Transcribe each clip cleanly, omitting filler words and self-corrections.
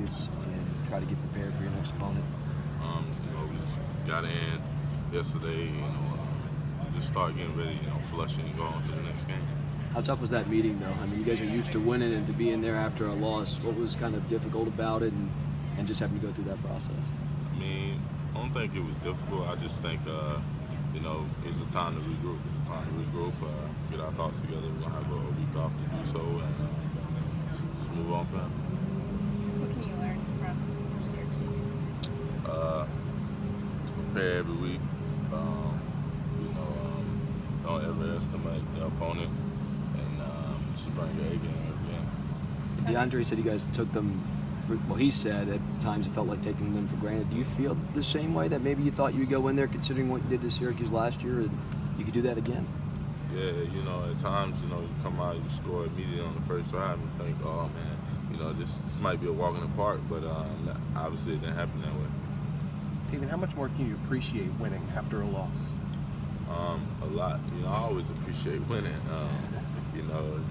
focus and try to get prepared for your next opponent? We just got in yesterday, just start getting ready, flushing and go on to the next game. How tough was that meeting, though? I mean, you guys are used to winning, and to be in there after a loss, what was kind of difficult about it, and just having to go through that process? I don't think it was difficult. I just think, it's a time to regroup. Get our thoughts together. We're going to have a week off to do so, and just move on from that. What can you learn from Syracuse? To prepare every week. Don't ever estimate the opponent, and just bring your A game every game. DeAndre said you guys took them well, he said at times it felt like taking them for granted. Do you feel the same way, that maybe you thought you'd go in there considering what you did to Syracuse last year and you could do that again? Yeah, at times, you come out, you score immediately on the first drive and think, oh man, this might be a walk in the park, but obviously it didn't happen that way. Tavien, how much more can you appreciate winning after a loss? A lot. I always appreciate winning.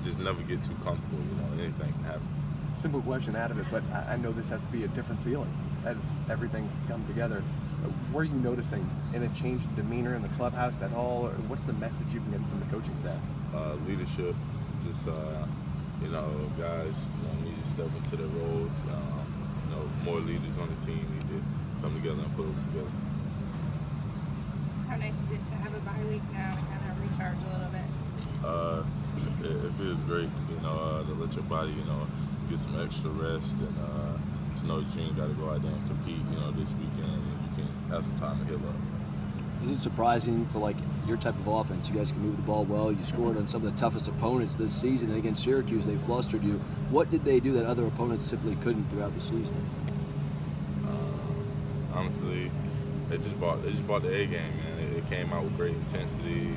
Just never get too comfortable. Anything can happen. Simple question out of it, but I know this has to be a different feeling as everything's come together. Were you noticing a change in demeanor in the clubhouse at all, or what's the message you've been getting from the coaching staff? Leadership, just guys need to step into their roles. More leaders on the team need to come together and put us together. How nice is it to have a bye week now to kind of recharge a little bit? It feels great, to let your body, get some extra rest, and to know that you ain't got to go out there and compete, this weekend, and you can have some time to heal up. Is it surprising for your type of offense? You guys can move the ball well. You scored on some of the toughest opponents this season, and against Syracuse, they flustered you. What did they do that other opponents simply couldn't throughout the season? Honestly, they just bought the A game, man. It came out with great intensity.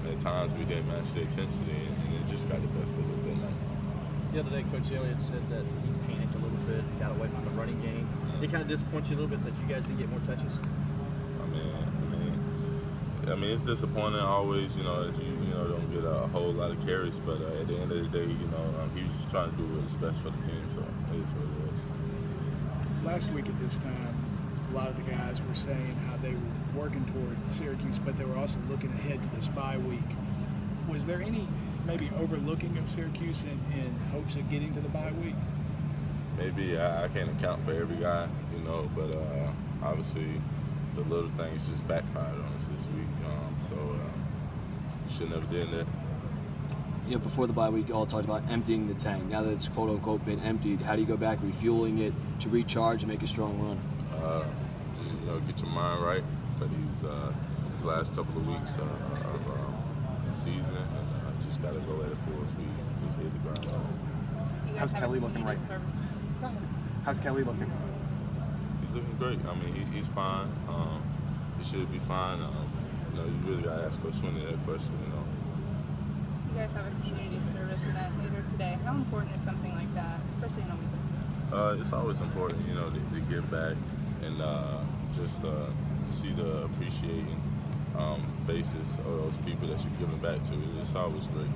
At times we didn't match the intensity, and it just got the best of us that night. The other day, Coach Elliott said that he panicked a little bit, got away from the running game. Did it kind of disappoint you a little bit that you guys didn't get more touches? It's disappointing always, as you don't get a whole lot of carries, but at the end of the day, he was just trying to do what's best for the team, so it is what it is. Last week at this time, a lot of the guys were saying how they were working toward Syracuse, but they were also looking ahead to this bye week. Was there any maybe overlooking of Syracuse in hopes of getting to the bye week? Maybe. I can't account for every guy, but obviously the little things just backfired on us this week, so you should never did that. Before the bye week, you all talked about emptying the tank. Now that it's quote-unquote been emptied, how do you go back refueling it to recharge and make a strong run? Get your mind right for these last couple of weeks of the season, and just got to go at it full speed, just hit the ground. How's Kelly looking right now? How's Kelly looking? He's looking great. He's fine. He should be fine. You really got to ask Coach Swinney that question, You guys have a community service event later today. How important is something like that, especially in a week like this? It's always important, to give back and just see the appreciating faces of those people that you're giving back to. It's always great.